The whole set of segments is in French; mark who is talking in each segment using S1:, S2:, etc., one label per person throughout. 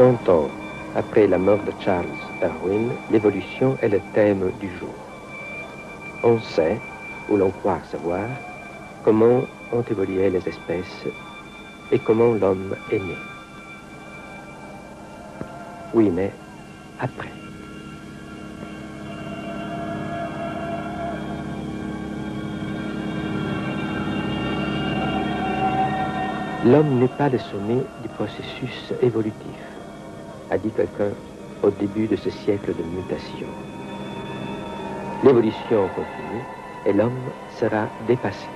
S1: 100 ans après la mort de Charles Darwin, l'évolution est le thème du jour. On sait, ou l'on croit savoir, comment ont évolué les espèces et comment l'homme est né. Oui, mais après. L'homme n'est pas le sommet du processus évolutif, a dit quelqu'un au début de ce siècle de mutation. L'évolution continue et l'homme sera dépassé.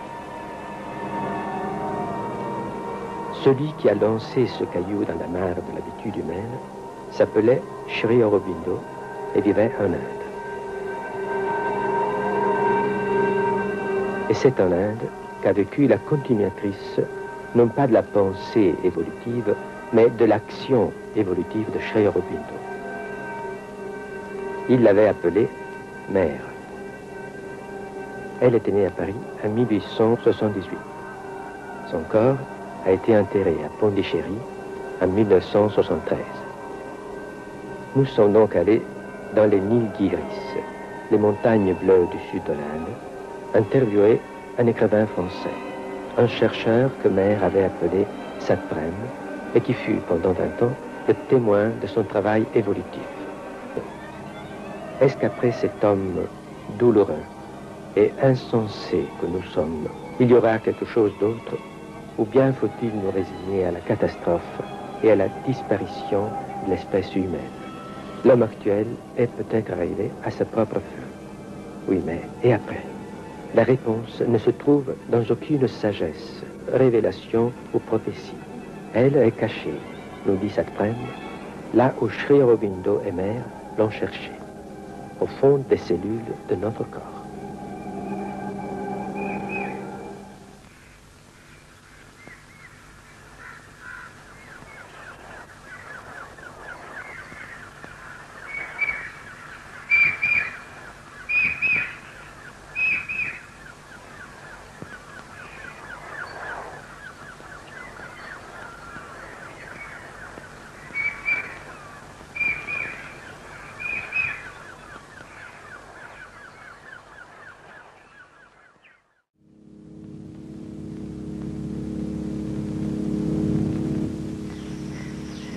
S1: Celui qui a lancé ce caillou dans la mare de l'habitude humaine s'appelait Sri Aurobindo et vivait en Inde. Et c'est en Inde qu'a vécu la continuatrice, non pas de la pensée évolutive, mais de l'action évolutive de Sri Aurobindo. Il l'avait appelée mère. Elle était née à Paris en 1878. Son corps a été enterré à Pondichéry en 1973. Nous sommes donc allés dans les Nilgiris, les montagnes bleues du sud de l'Inde, interviewer un écrivain français, un chercheur que mère avait appelé Satprem et qui fut pendant un temps le témoin de son travail évolutif. Est-ce qu'après cet homme douloureux et insensé que nous sommes, il y aura quelque chose d'autre, ou bien faut-il nous résigner à la catastrophe et à la disparition de l'espèce humaine? L'homme actuel est peut-être arrivé à sa propre fin. Oui, mais et après? La réponse ne se trouve dans aucune sagesse, révélation ou prophétie. Elle est cachée, nous dit Satprem, là où Sri Aurobindo et mère l'ont cherchée, au fond des cellules de notre corps.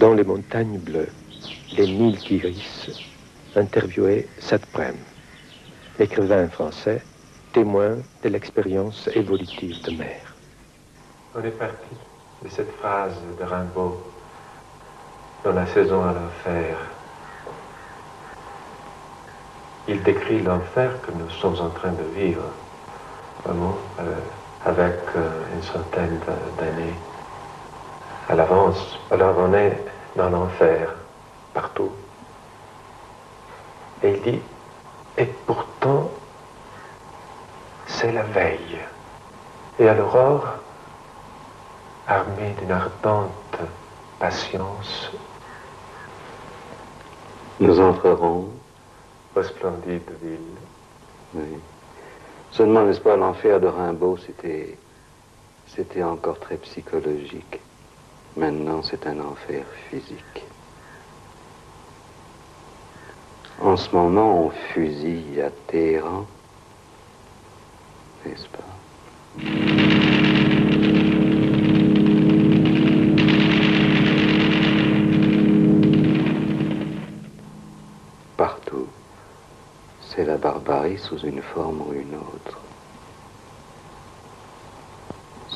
S1: Dans les montagnes bleues, les Nilgiris, interviewé Satprem, l'écrivain français, témoin de l'expérience évolutive de mère.
S2: On est parti de cette phrase de Rimbaud dans La saison à l'enfer. Il décrit l'enfer que nous sommes en train de vivre, vraiment, avec une centaine d'années à l'avance. Alors on est dans l'enfer, partout. Et il dit, et pourtant, c'est la veille. Et à l'aurore, armé d'une ardente patience,
S3: nous entrerons
S2: aux splendides villes.
S3: Oui. Seulement, n'est-ce pas, l'enfer de Rimbaud, c'était encore très psychologique. Maintenant, c'est un enfer physique. En ce moment, on fusille à Téhéran, n'est-ce pas? Partout, c'est la barbarie sous une forme ou une autre.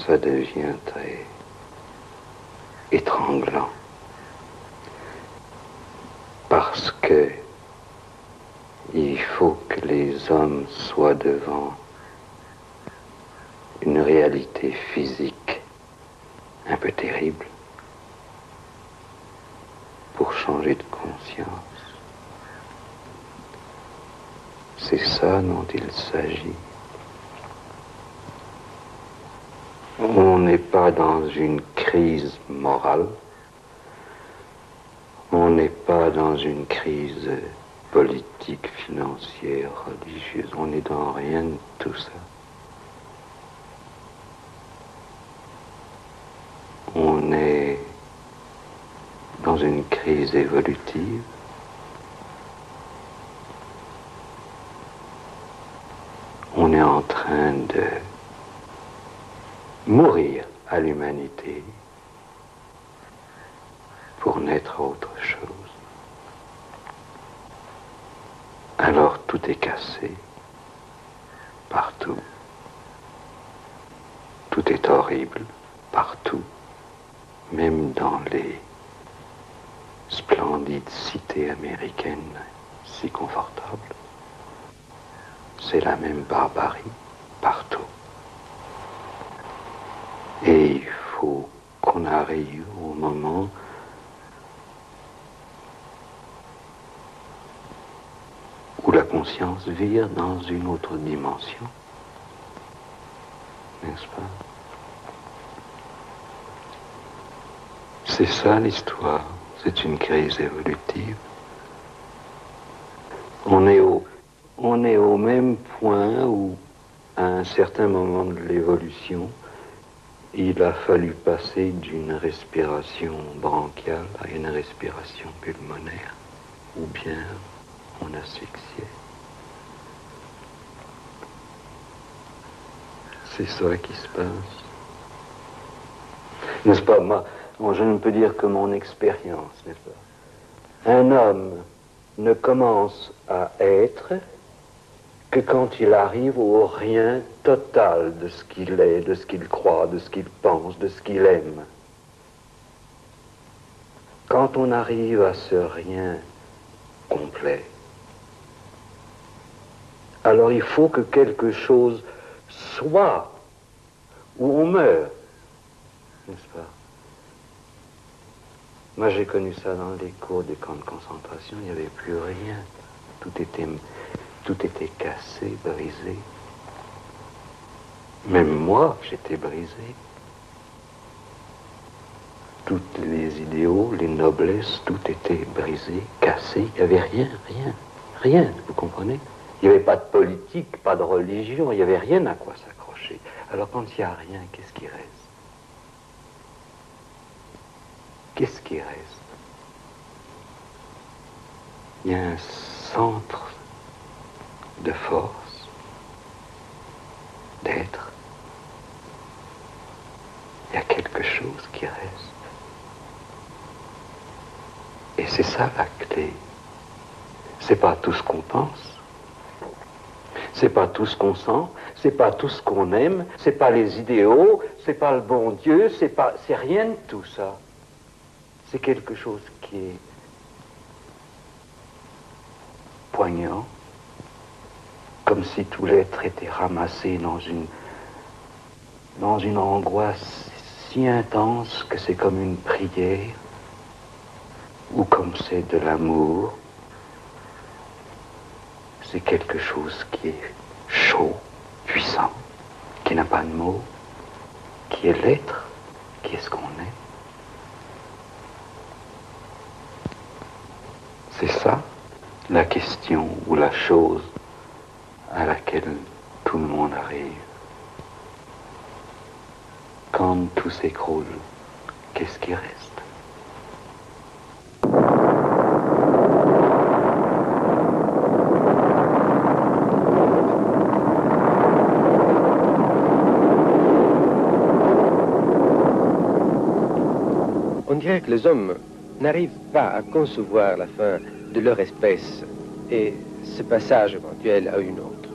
S3: Ça devient très étranglant. Parce que il faut que les hommes soient devant une réalité physique un peu terrible pour changer de conscience. C'est ça dont il s'agit. On n'est pas dans une crise morale, on n'est pas dans une crise politique, financière, religieuse, on n'est dans rien de tout ça. On est dans une crise évolutive. On est en train de mourir à l'humanité pour naître à autre chose. Alors tout est cassé, partout. Tout est horrible, partout, même dans les splendides cités américaines si confortables. C'est la même barbarie, partout. Et il faut qu'on arrive au moment où la conscience vire dans une autre dimension. N'est-ce pas? C'est ça l'histoire, c'est une crise évolutive. On est au même point où, à un certain moment de l'évolution, il a fallu passer d'une respiration bronchiale à une respiration pulmonaire, ou bien on asphyxiait. C'est ça qui se passe. N'est-ce pas, moi, je ne peux dire que mon expérience, n'est-ce pas? Un homme ne commence à être que quand il arrive au rien total de ce qu'il est, de ce qu'il croit, de ce qu'il pense, de ce qu'il aime. Quand on arrive à ce rien complet, alors il faut que quelque chose soit où on meurt, n'est-ce pas? Moi j'ai connu ça dans les cours des camps de concentration, il n'y avait plus rien, tout était cassé, brisé. Même moi, j'étais brisé. Tous les idéaux, les noblesses, tout était brisé, cassé. Il n'y avait rien, vous comprenez? Il n'y avait pas de politique, pas de religion, il n'y avait rien à quoi s'accrocher. Alors quand il n'y a rien, qu'est-ce qui reste? Qu'est-ce qui reste? Il y a un centre de force, d'être. Il y a quelque chose qui reste. Et c'est ça la clé. C'est pas tout ce qu'on pense. C'est pas tout ce qu'on sent. C'est pas tout ce qu'on aime. C'est pas les idéaux. C'est pas le bon Dieu. C'est rien de tout ça. C'est quelque chose qui est poignant. Comme si tout l'être était ramassé dans une angoisse si intense que c'est comme une prière, ou comme c'est de l'amour. C'est quelque chose qui est chaud, puissant, qui n'a pas de mots, qui est l'être, qui est ce qu'on est. C'est ça la question ou la chose à laquelle tout le monde arrive. Quand tout s'écroule, qu'est-ce qui reste?
S1: On dirait que les hommes n'arrivent pas à concevoir la fin de leur espèce et ce passage éventuel à une autre.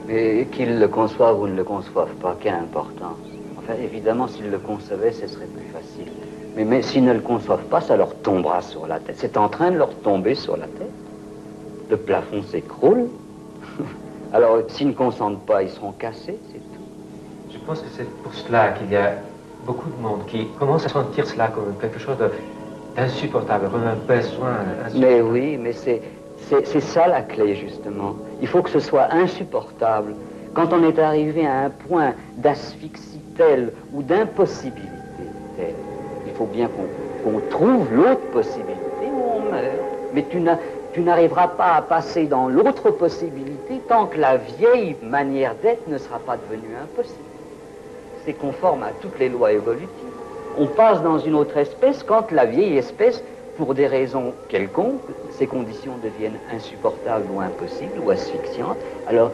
S4: Et qu'ils le conçoivent ou ne le conçoivent pas, quelle importance. Enfin, évidemment, s'ils le concevaient, ce serait plus facile. Mais s'ils ne le conçoivent pas, ça leur tombera sur la tête. C'est en train de leur tomber sur la tête. Le plafond s'écroule. Alors, s'ils ne consentent pas, ils seront cassés, c'est tout.
S2: Je pense que c'est pour cela qu'il y a beaucoup de monde qui commence à sentir cela comme quelque chose d'insupportable, comme un besoin insupportable.
S4: Mais oui, mais c'est ça la clé, justement. Il faut que ce soit insupportable. Quand on est arrivé à un point d'asphyxie tel ou d'impossibilité telle, il faut bien qu'on trouve l'autre possibilité où on meurt. Mais tu n'arriveras pas à passer dans l'autre possibilité tant que la vieille manière d'être ne sera pas devenue impossible. C'est conforme à toutes les lois évolutives. On passe dans une autre espèce quand la vieille espèce, pour des raisons quelconques, ces conditions deviennent insupportables ou impossibles ou asphyxiantes. Alors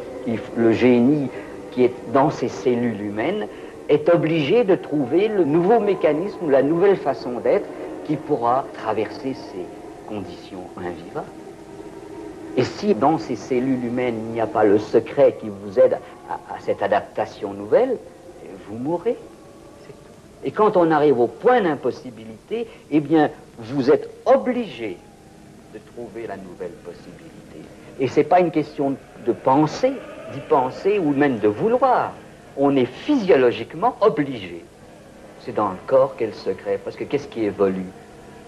S4: le génie qui est dans ces cellules humaines est obligé de trouver le nouveau mécanisme, la nouvelle façon d'être qui pourra traverser ces conditions invivables. Et si dans ces cellules humaines il n'y a pas le secret qui vous aide à cette adaptation nouvelle, vous mourrez. Et quand on arrive au point d'impossibilité, eh bien, vous êtes obligé de trouver la nouvelle possibilité. Et ce n'est pas une question de penser, d'y penser ou même de vouloir. On est physiologiquement obligé. C'est dans le corps qu'est le secret. Parce que qu'est-ce qui évolue?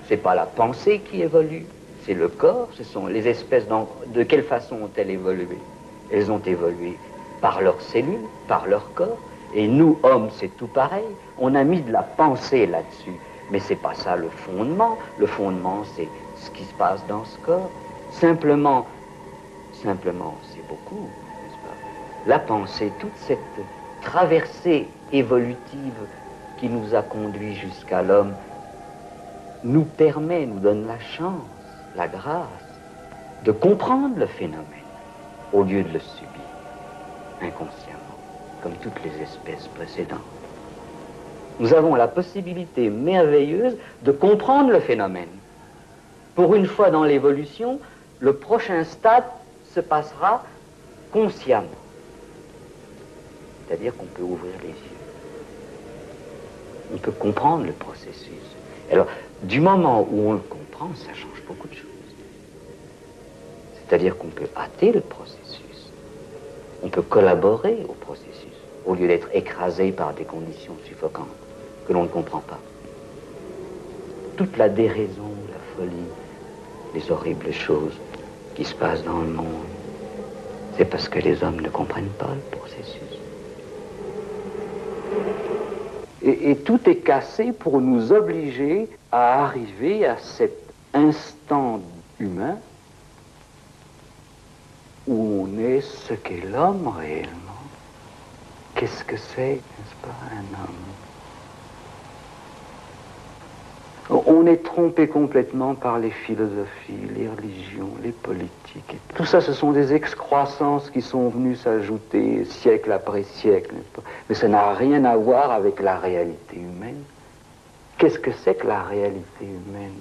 S4: Ce n'est pas la pensée qui évolue, c'est le corps. Ce sont les espèces. De quelle façon ont-elles évolué? Elles ont évolué par leurs cellules, par leur corps. Et nous, hommes, c'est tout pareil. On a mis de la pensée là-dessus. Mais c'est pas ça le fondement. Le fondement, c'est ce qui se passe dans ce corps. Simplement, c'est beaucoup, n'est-ce pas? La pensée, toute cette traversée évolutive qui nous a conduits jusqu'à l'homme, nous permet, nous donne la chance, la grâce de comprendre le phénomène au lieu de le subir inconsciemment, comme toutes les espèces précédentes. Nous avons la possibilité merveilleuse de comprendre le phénomène. Pour une fois dans l'évolution, le prochain stade se passera consciemment. C'est-à-dire qu'on peut ouvrir les yeux. On peut comprendre le processus. Alors, du moment où on le comprend, ça change beaucoup de choses. C'est-à-dire qu'on peut hâter le processus. On peut collaborer au processus, au lieu d'être écrasé par des conditions suffocantes que l'on ne comprend pas. Toute la déraison, la folie, les horribles choses qui se passent dans le monde, c'est parce que les hommes ne comprennent pas le processus. Et tout est cassé pour nous obliger à arriver à cet instant humain où on est ce qu'est l'homme réellement. Qu'est-ce que c'est, n'est-ce pas, un homme? On est trompé complètement par les philosophies, les religions, les politiques. Tout ça, ce sont des excroissances qui sont venues s'ajouter siècle après siècle, n'est-ce pas? Mais ça n'a rien à voir avec la réalité humaine. Qu'est-ce que c'est que la réalité humaine?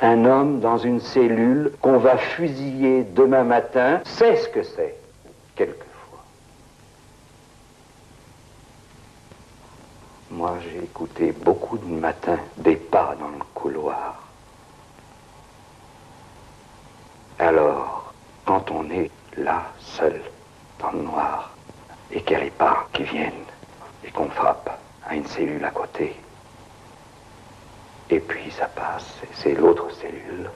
S4: Un homme dans une cellule qu'on va fusiller demain matin, c'est ce que c'est, quelquefois. Moi, j'ai écouté beaucoup de matins des pas dans le couloir. Alors, quand on est là, seul, dans le noir, et qu'il y a les pas qui viennent, et qu'on frappe à une cellule à côté, et puis ça passe, et c'est l'autre cellule.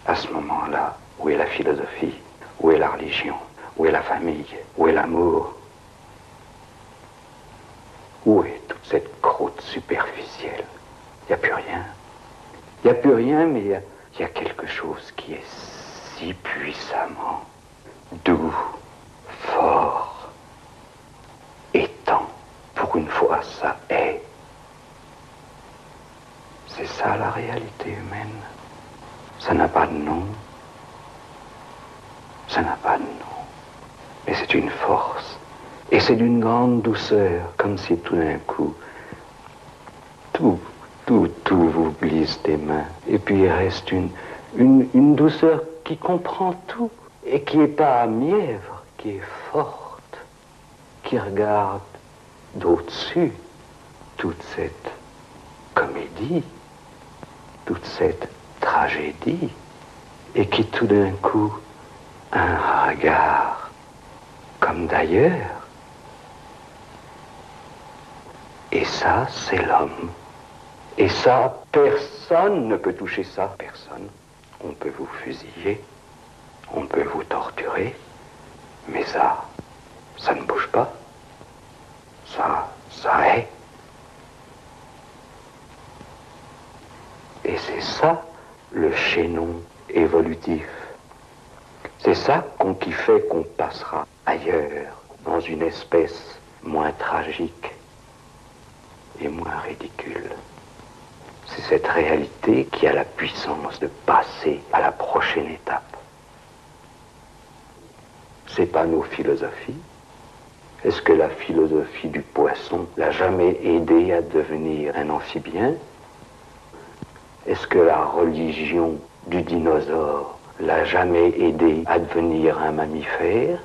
S4: À ce moment-là, où est la philosophie? Où est la religion? Où est la famille? Où est l'amour? Où est toute cette croûte superficielle? Il n'y a plus rien. Il n'y a plus rien, mais il y a quelque chose qui est si puissamment doux, fort, étant. Pour une fois, ça est. C'est ça la réalité humaine. Ça n'a pas de nom. Ça n'a pas de nom. Mais c'est une force. Et c'est d'une grande douceur, comme si tout d'un coup, tout vous glisse des mains. Et puis il reste une douceur qui comprend tout, et qui n'est pas mièvre, qui est forte, qui regarde d'au-dessus toute cette comédie, toute cette tragédie, et qui tout d'un coup a un regard comme d'ailleurs. Et ça, c'est l'homme. Et ça, personne ne peut toucher ça. Personne. On peut vous fusiller, on peut vous torturer, mais ça ne bouge pas. Ça est. Et c'est ça, le chaînon évolutif. C'est ça qui fait qu'on passera ailleurs, dans une espèce moins tragique,
S3: et moins ridicule. C'est cette réalité qui a la puissance de passer à la prochaine étape. C'est pas nos philosophies. Est-ce que la philosophie du poisson l'a jamais aidé à devenir un amphibien? Est-ce que la religion du dinosaure l'a jamais aidé à devenir un mammifère?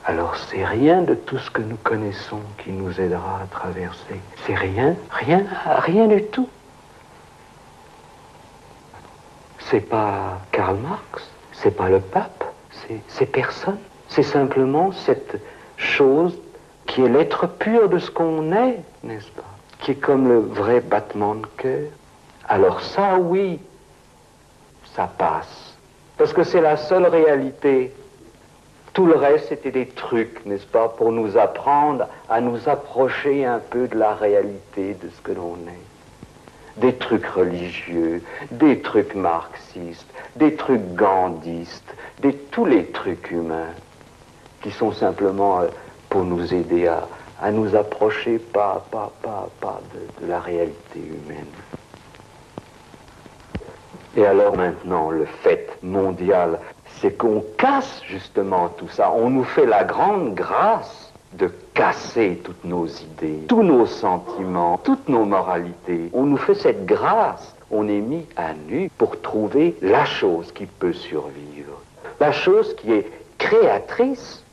S3: Alors c'est rien de tout ce que nous connaissons qui nous aidera à traverser. C'est rien, rien du tout. C'est pas Karl Marx, c'est pas le pape, c'est personne. C'est simplement cette chose qui est l'être pur de ce qu'on est, n'est-ce pas? Qui est comme le vrai battement de cœur. Alors ça, oui, ça passe. Parce que c'est la seule réalité. Tout le reste, c'était des trucs, n'est-ce pas, pour nous apprendre à nous approcher un peu de la réalité de ce que l'on est. Des trucs religieux, des trucs marxistes, des trucs gandhistes, tous les trucs humains qui sont simplement pour nous aider à nous approcher pas de la réalité humaine. Et alors maintenant, le fait mondial, c'est qu'on casse justement tout ça. On nous fait la grande grâce de casser toutes nos idées, tous nos sentiments, toutes nos moralités. On nous fait cette grâce. On est mis à nu pour trouver la chose qui peut survivre. La chose qui est créatrice.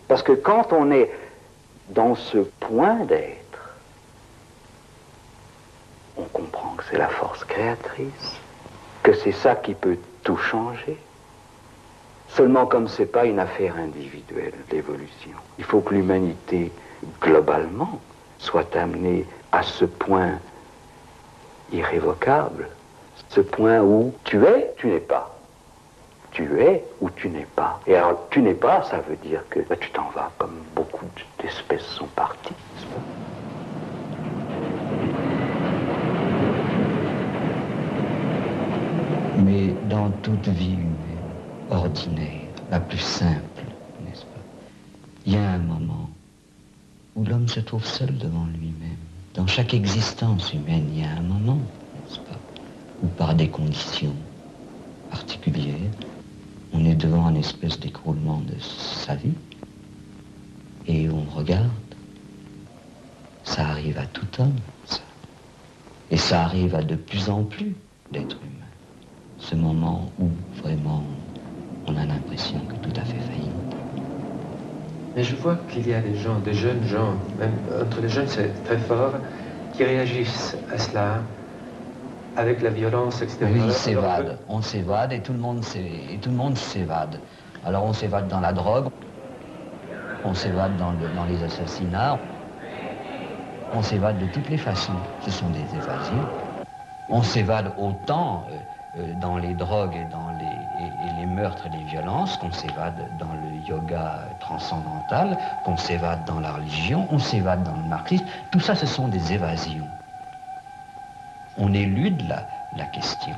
S3: Parce que quand on est dans ce point d'être, on comprend que c'est la force créatrice, que c'est ça qui peut tout changer. Seulement comme c'est pas une affaire individuelle, l'évolution. Il faut que l'humanité, globalement, soit amenée à ce point irrévocable, ce point où tu es, tu n'es pas. Tu es ou tu n'es pas. Et alors, tu n'es pas, ça veut dire que tu t'en vas, comme beaucoup d'espèces sont parties.
S5: Mais dans toute vie humaine, ordinaire, la plus simple, n'est-ce pas, il y a un moment où l'homme se trouve seul devant lui-même. Dans chaque existence humaine, il y a un moment, n'est-ce pas, où par des conditions particulières, on est devant une espèce d'écroulement de sa vie et on regarde. Ça arrive à tout homme, ça. Et ça arrive à de plus en plus d'êtres humains. Ce moment où vraiment on a l'impression que tout a fait faillite.
S2: Mais je vois qu'il y a des gens, des jeunes gens, même entre les jeunes c'est très fort, qui réagissent à cela avec la violence extérieure.
S5: Oui, ils s'évadent. On s'évade et tout le monde s'évade. Alors on s'évade dans la drogue, on s'évade dans les assassinats, on s'évade de toutes les façons. Ce sont des évasions. On s'évade autant dans les drogues et dans les meurtres et les violences, qu'on s'évade dans le yoga transcendantal, qu'on s'évade dans la religion, on s'évade dans le marxisme. Tout ça, ce sont des évasions. On élude la question.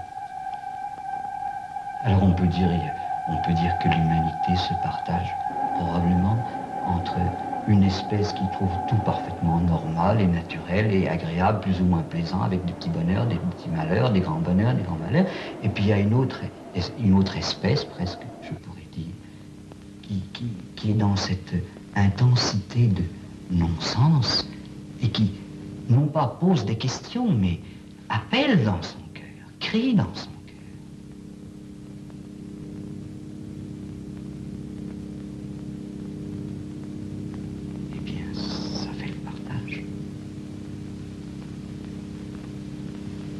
S5: Alors on peut dire que l'humanité se partage probablement entre une espèce qui trouve tout parfaitement normal et naturel et agréable, plus ou moins plaisant, avec des petits bonheurs, des petits malheurs, des grands bonheurs, des grands malheurs. Et puis il y a une autre espèce, presque, je pourrais dire, qui est dans cette intensité de non-sens et qui, non pas pose des questions, mais appelle dans son cœur, crie dans son cœur.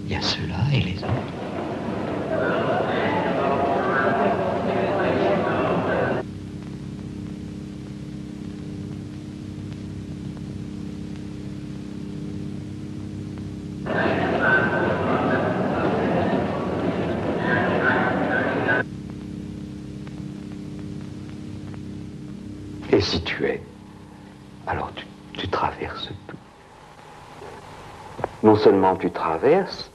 S5: Il y a ceux-là et les autres.
S3: Et si tu es, alors tu traverses tout. Non seulement tu traverses,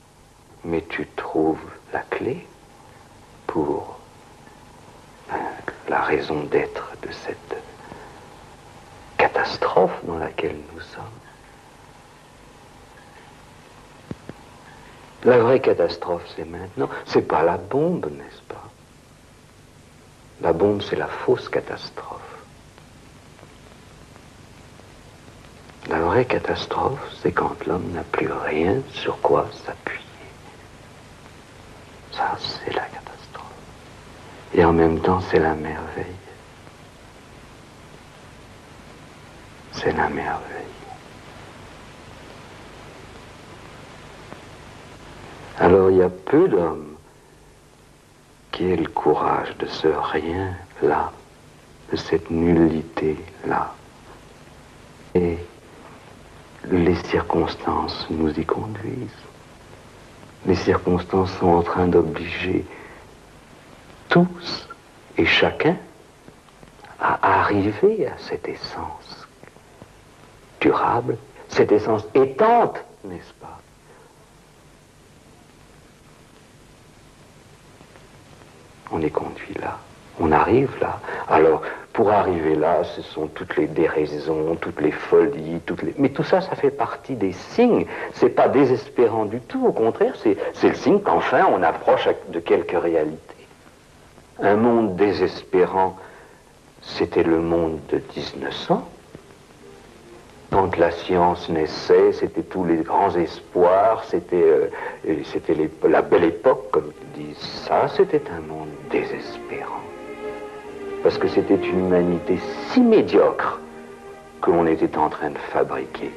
S3: mais tu trouves la clé pour la raison d'être de cette catastrophe. catastrophe dans laquelle nous sommes. La vraie catastrophe, c'est maintenant. C'est pas la bombe, n'est-ce pas? La bombe, c'est la fausse catastrophe. La vraie catastrophe, c'est quand l'homme n'a plus rien sur quoi s'appuyer. Ça, c'est la catastrophe. Et en même temps, c'est la merveille. C'est la merveille. Alors, il y a peu d'hommes qui aient le courage de ce rien-là, de cette nullité-là. Et les circonstances nous y conduisent. Les circonstances sont en train d'obliger tous et chacun à arriver à cette essence durable, cette essence étante, n'est-ce pas? On est conduit là, on arrive là. Alors, pour arriver là, ce sont toutes les déraisons, toutes les folies, mais tout ça, ça fait partie des signes. C'est pas désespérant du tout, au contraire, c'est le signe qu'enfin on approche de quelque réalité. Un monde désespérant, c'était le monde de 1900. Quand la science naissait, c'était tous les grands espoirs, c'était la belle époque, comme ils disent. Ça, c'était un monde désespérant. Parce que c'était une humanité si médiocre que l'on était en train de fabriquer.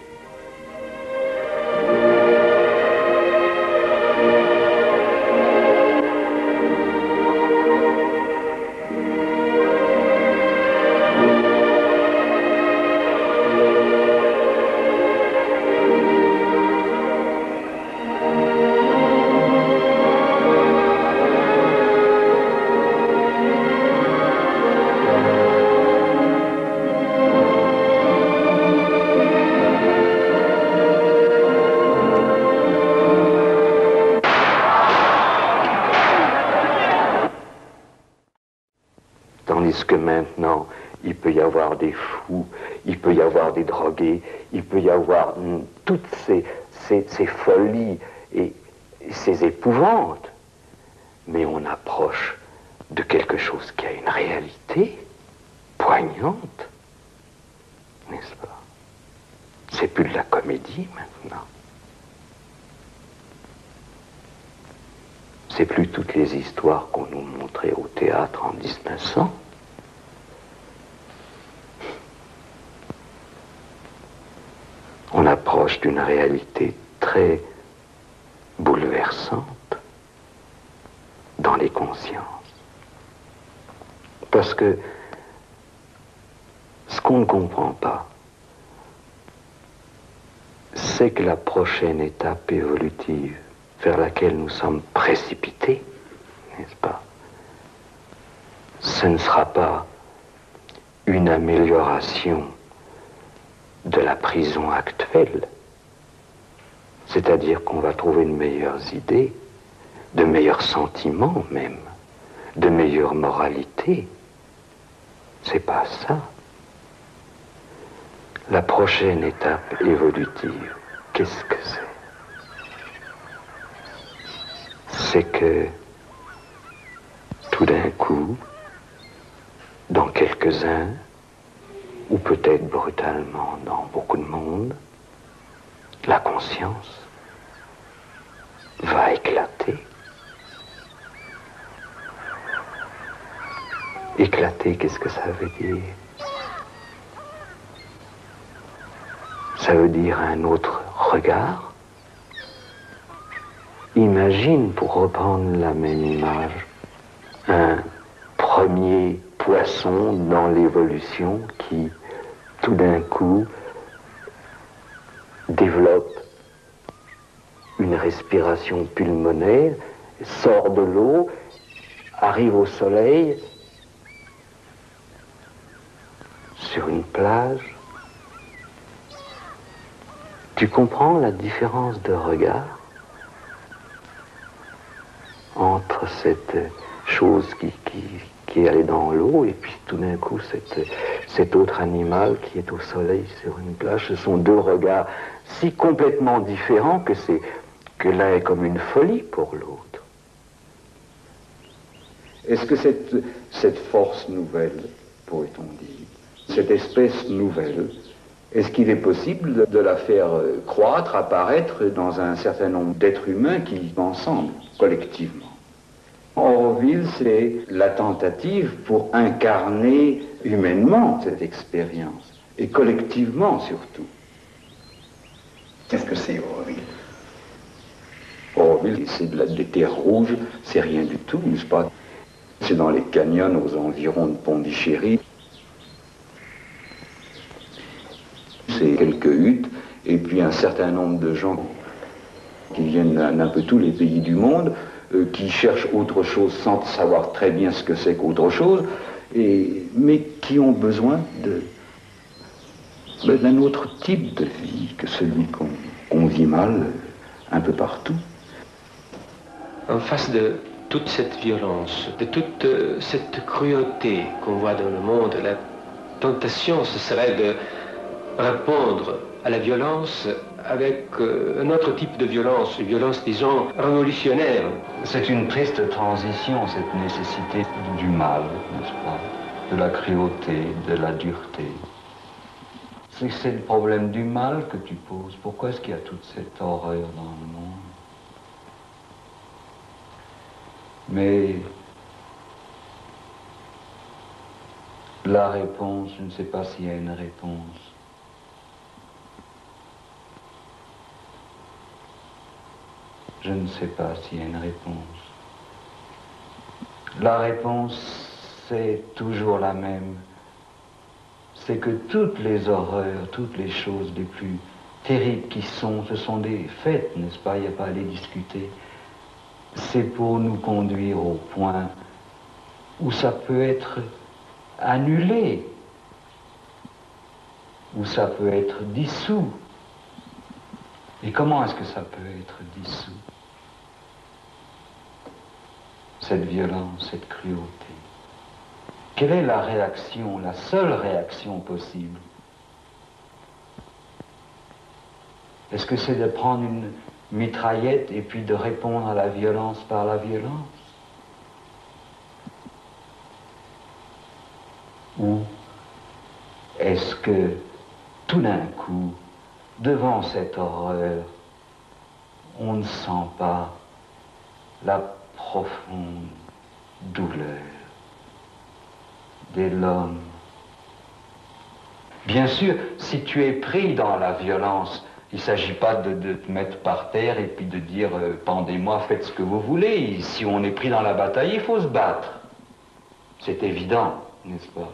S3: Tandis que maintenant, il peut y avoir des fous, il peut y avoir des drogués, il peut y avoir toutes ces folies et ces épouvantes. Mais on approche de quelque chose qui a une réalité poignante, n'est-ce pas? C'est plus de la comédie maintenant. C'est plus toutes les histoires qu'on nous montrait au théâtre en 1900. On approche d'une réalité très bouleversante dans les consciences. Parce que ce qu'on ne comprend pas, c'est que la prochaine étape évolutive vers laquelle nous sommes précipités, n'est-ce pas? Ce ne sera pas une amélioration de la prison actuelle, c'est-à-dire qu'on va trouver de meilleures idées, de meilleurs sentiments même, de meilleure moralité. C'est pas ça. La prochaine étape évolutive, qu'est-ce que c'est? C'est que, tout d'un coup, dans quelques-uns, ou peut-être brutalement dans beaucoup de monde, la conscience va éclater. Éclater, qu'est-ce que ça veut dire? Ça veut dire un autre regard. Imagine, pour reprendre la même image, un premier poisson dans l'évolution qui, tout d'un coup, développe une respiration pulmonaire, sort de l'eau, arrive au soleil, sur une plage. Tu comprends la différence de regard entre cette chose qui est allée dans l'eau et puis tout d'un coup cet autre animal qui est au soleil sur une plage. Ce sont deux regards si complètement différents que l'un est comme une folie pour l'autre.
S6: Est-ce que cette force nouvelle, pourrait-on dire, cette espèce nouvelle, est-ce qu'il est possible de la faire croître, apparaître dans un certain nombre d'êtres humains qui vivent ensemble, collectivement? Auroville, c'est la tentative pour incarner humainement cette expérience, et collectivement surtout.
S7: Qu'est-ce que c'est Auroville?
S6: Auroville, c'est des terres rouges, c'est rien du tout, n'est-ce pas? C'est dans les canyons aux environs de Pondichéry. C'est quelques huttes, et puis un certain nombre de gens qui viennent d'un peu tous les pays du monde, qui cherchent autre chose sans savoir très bien ce que c'est qu'autre chose, mais qui ont besoin d'un autre type de vie que celui qu'on vit mal un peu partout.
S1: En face de toute cette violence, de toute cette cruauté qu'on voit dans le monde, la tentation, ce serait de répondre à la violence avec un autre type de violence, une violence, disons, révolutionnaire.
S3: C'est une triste transition, cette nécessité du mal, n'est-ce pas? De la cruauté, de la dureté. C'est le problème du mal que tu poses. Pourquoi est-ce qu'il y a toute cette horreur dans le monde? Mais la réponse, je ne sais pas s'il y a une réponse. Je ne sais pas s'il y a une réponse. La réponse, c'est toujours la même. C'est que toutes les horreurs, toutes les choses les plus terribles qui sont, ce sont des faits, n'est-ce pas? Il n'y a pas à les discuter. C'est pour nous conduire au point où ça peut être annulé, où ça peut être dissous. Et comment est-ce que ça peut être dissous? Cette violence, cette cruauté. Quelle est la réaction, la seule réaction possible? Est-ce que c'est de prendre une mitraillette et puis de répondre à la violence par la violence? Ou est-ce que tout d'un coup, devant cette horreur, on ne sent pas la profonde douleur de l'homme? Bien sûr, si tu es pris dans la violence, il ne s'agit pas de te mettre par terre et puis de dire pendez-moi, faites ce que vous voulez. Et si on est pris dans la bataille, il faut se battre. C'est évident, n'est-ce pas?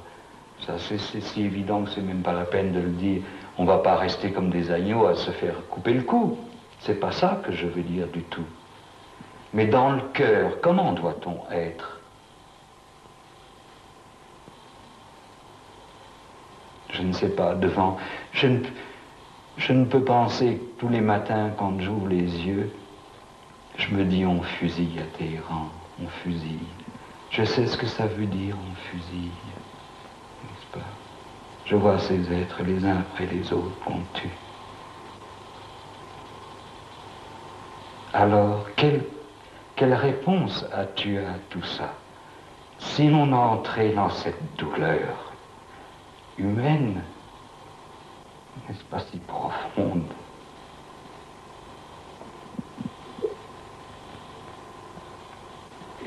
S3: Ça, c'est si évident que c'est même pas la peine de le dire. On ne va pas rester comme des agneaux à se faire couper le cou. C'est pas ça que je veux dire du tout. Mais dans le cœur, comment doit-on être? Je ne sais pas, devant... Je ne peux penser que tous les matins, quand j'ouvre les yeux, je me dis on fusille à Téhéran, on fusille. Je sais ce que ça veut dire, on fusille, n'est-ce pas? Je vois ces êtres les uns après les autres qu'on tue. Alors, quelle réponse as-tu à tout ça? Si l'on entrait dans cette douleur humaine, n'est-ce pas si profonde?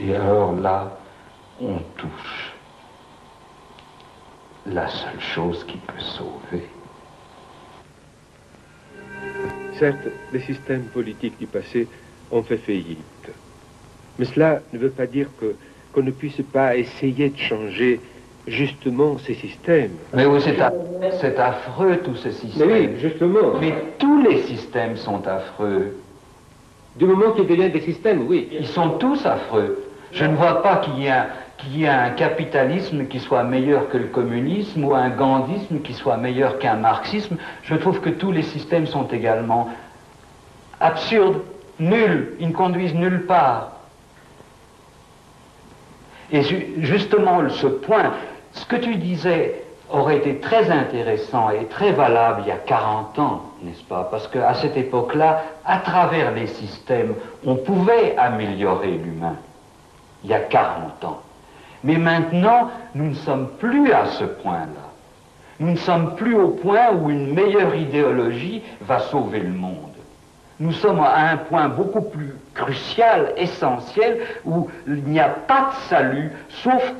S3: Et alors là, on touche la seule chose qui peut sauver.
S1: Certes, les systèmes politiques du passé ont fait faillite. Mais cela ne veut pas dire qu'on ne puisse pas essayer de changer justement ces systèmes.
S3: Mais oui, c'est affreux, tous ces systèmes.
S1: Mais oui, justement.
S3: Mais tous les systèmes sont affreux.
S1: Du moment qu'ils deviennent des systèmes, oui.
S3: Ils sont tous affreux. Je ne vois pas qu'il y ait un capitalisme qui soit meilleur que le communisme ou un gandhisme qui soit meilleur qu'un marxisme. Je trouve que tous les systèmes sont également absurdes, nuls, ils ne conduisent nulle part. Et justement, ce point, ce que tu disais, aurait été très intéressant et très valable il y a 40 ans, n'est-ce pas? Parce qu'à cette époque-là, à travers les systèmes, on pouvait améliorer l'humain, il y a 40 ans. Mais maintenant, nous ne sommes plus à ce point-là. Nous ne sommes plus au point où une meilleure idéologie va sauver le monde. Nous sommes à un point beaucoup plus crucial, essentiel, où il n'y a pas de salut, sauf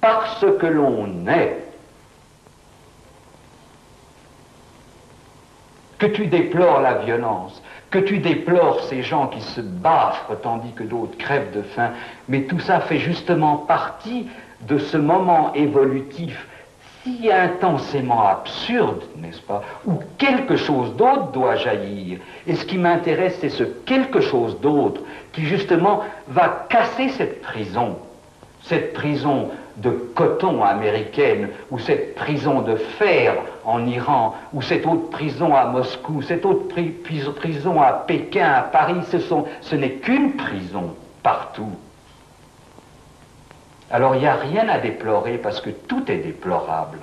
S3: parce que l'on est. Que tu déplores la violence, que tu déplores ces gens qui se baffrent tandis que d'autres crèvent de faim, mais tout ça fait justement partie de ce moment évolutif si intensément absurde, n'est-ce pas, où quelque chose d'autre doit jaillir. Et ce qui m'intéresse, c'est ce quelque chose d'autre qui justement va casser cette prison de coton américaine, ou cette prison de fer en Iran, ou cette autre prison à Moscou, cette autre prison à Pékin, à Paris. Ce n'est qu'une prison partout. Alors il n'y a rien à déplorer parce que tout est déplorable.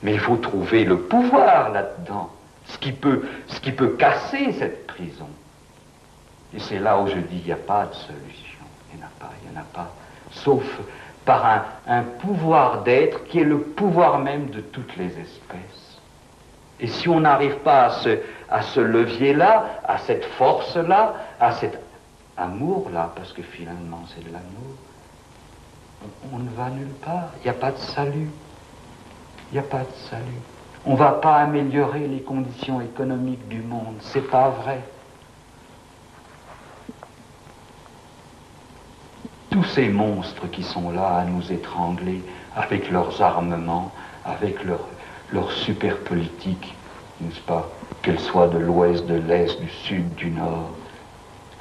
S3: Mais il faut trouver le pouvoir là-dedans, ce qui peut casser cette prison. Et c'est là où je dis il n'y a pas de solution. Il n'y en a pas. Sauf par un pouvoir d'être qui est le pouvoir même de toutes les espèces. Et si on n'arrive pas à ce levier-là, à cette force-là, à cet amour-là, parce que finalement c'est de l'amour, on ne va nulle part. Il n'y a pas de salut. Il n'y a pas de salut. On ne va pas améliorer les conditions économiques du monde. C'est pas vrai. Tous ces monstres qui sont là à nous étrangler avec leurs armements, avec leur super politique, n'est-ce pas, qu'elle soit de l'ouest, de l'est, du sud, du nord,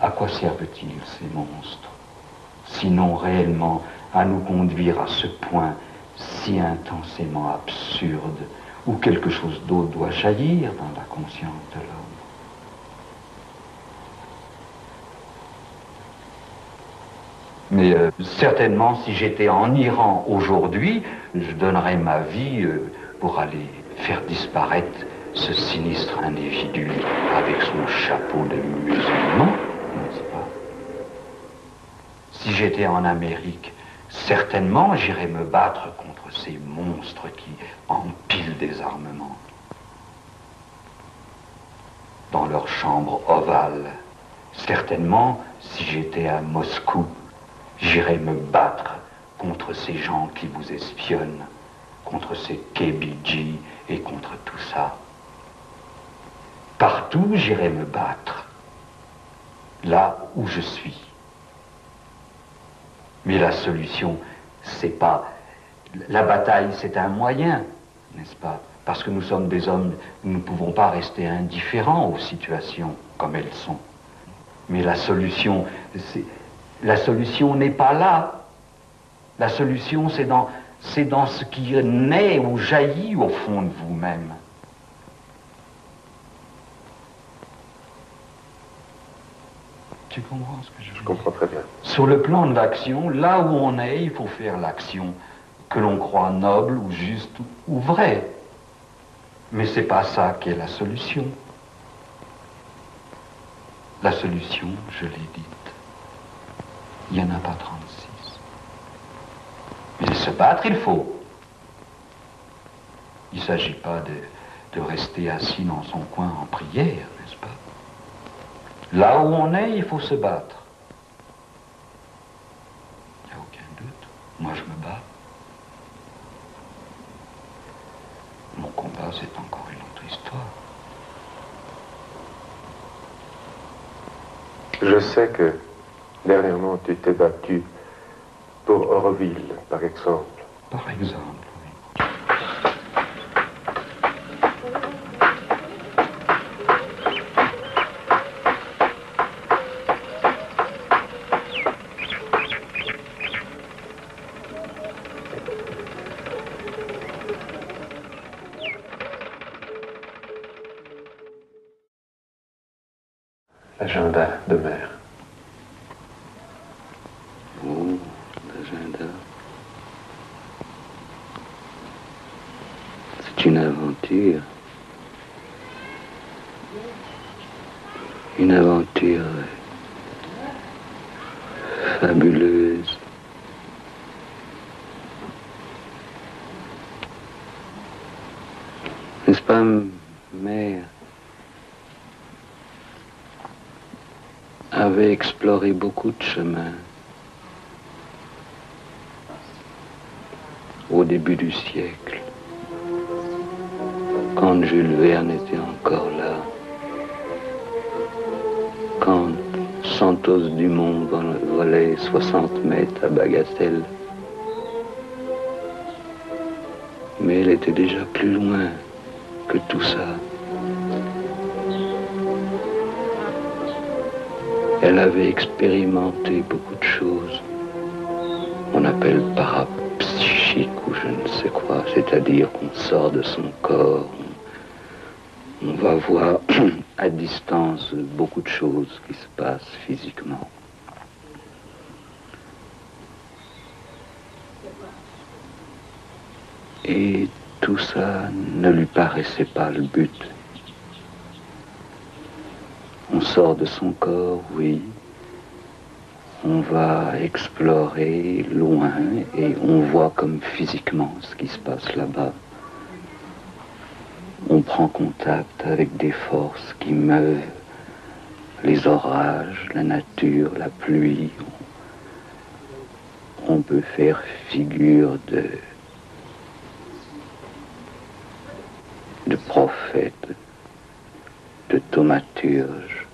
S3: à quoi servent-ils ces monstres? Sinon réellement à nous conduire à ce point si intensément absurde où quelque chose d'autre doit jaillir dans la conscience de l'homme. Mais certainement, si j'étais en Iran aujourd'hui, je donnerais ma vie pour aller faire disparaître ce sinistre individu avec son chapeau de musulman, n'est-ce pas? Si j'étais en Amérique, certainement j'irais me battre contre ces monstres qui empilent des armements dans leur chambre ovale. Certainement, si j'étais à Moscou, j'irai me battre contre ces gens qui vous espionnent, contre ces KBG et contre tout ça. Partout, j'irai me battre, là où je suis. Mais la solution, c'est pas... La bataille, c'est un moyen, n'est-ce pas? Parce que nous sommes des hommes, nous ne pouvons pas rester indifférents aux situations comme elles sont. Mais la solution, la solution n'est pas là. La solution, c'est dans ce qui naît ou jaillit au fond de vous-même. Tu comprends ce que je veux dire?
S2: Je comprends très bien.
S3: Sur le plan de l'action, là où on est, il faut faire l'action que l'on croit noble ou juste ou vraie. Mais c'est pas ça qui est la solution. La solution, je l'ai dite, il n'y en a pas 36. Mais se battre, il faut. Il ne s'agit pas de rester assis dans son coin en prière, n'est-ce pas? Là où on est, il faut se battre. Il n'y a aucun doute. Moi, je me bats. Mon combat, c'est encore une autre histoire.
S2: Je sais que dernièrement tu t'es battu pour Auroville, par exemple.
S3: Par exemple, oui.
S2: Agenda de mer.
S3: Oh, l'agenda. C'est une aventure. Une aventure fabuleuse. N'est-ce pas, mère avait exploré beaucoup de chemins au début du siècle, quand Jules Verne était encore là, quand Santos Dumont volait 60 mètres à Bagatelle. Mais elle était déjà plus loin que tout ça. Elle avait expérimenté beaucoup de choses. On appelle parapsychique ou je ne sais quoi, c'est-à-dire qu'on sort de son corps, on va voir à distance beaucoup de choses qui se passent physiquement. Et tout ça ne lui paraissait pas le but. On sort de son corps, oui. On va explorer loin et on voit comme physiquement ce qui se passe là-bas. On prend contact avec des forces qui meuvent les orages, la nature, la pluie. On peut faire figure de prophète, de thaumaturge.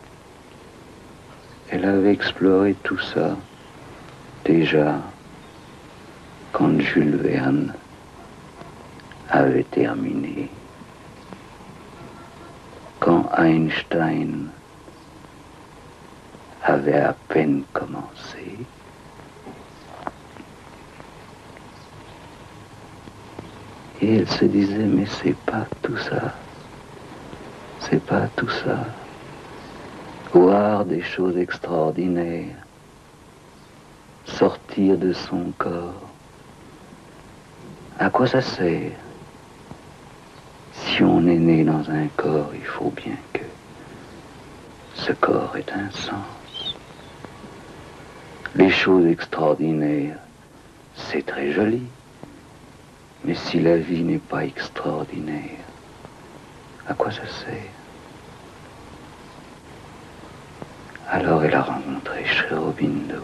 S3: Elle avait exploré tout ça déjà quand Jules Verne avait terminé, quand Einstein avait à peine commencé. Et elle se disait, mais c'est pas tout ça. C'est pas tout ça. Voir des choses extraordinaires, sortir de son corps. À quoi ça sert? Si on est né dans un corps, il faut bien que ce corps ait un sens. Les choses extraordinaires, c'est très joli. Mais si la vie n'est pas extraordinaire, à quoi ça sert? Alors elle a rencontré Sri Aurobindo,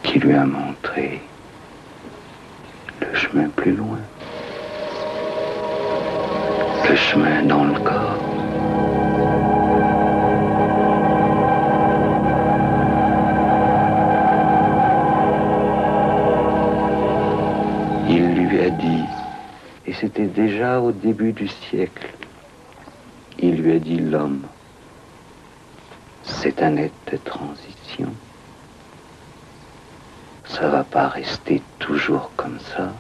S3: qui lui a montré le chemin plus loin, le chemin dans le corps. Il lui a dit, et c'était déjà au début du siècle, il lui a dit l'homme, c'est un être de transition. Ça va pas rester toujours comme ça,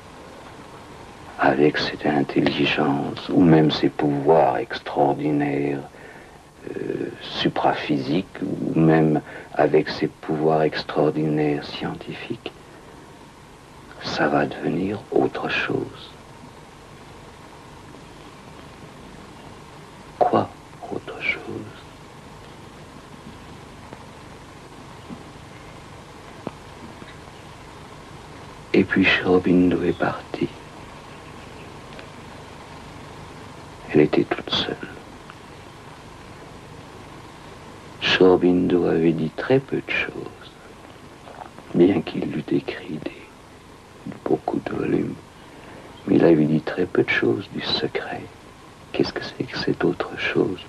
S3: avec cette intelligence, ou même ces pouvoirs extraordinaires, supraphysiques, ou même avec ces pouvoirs extraordinaires scientifiques. Ça va devenir autre chose. Quoi, autre chose? Et puis Sri Aurobindo est partie. Elle était toute seule. Sri Aurobindo avait dit très peu de choses, bien qu'il eût écrit beaucoup de volumes. Mais il avait dit très peu de choses du secret. Qu'est-ce que c'est que cette autre chose?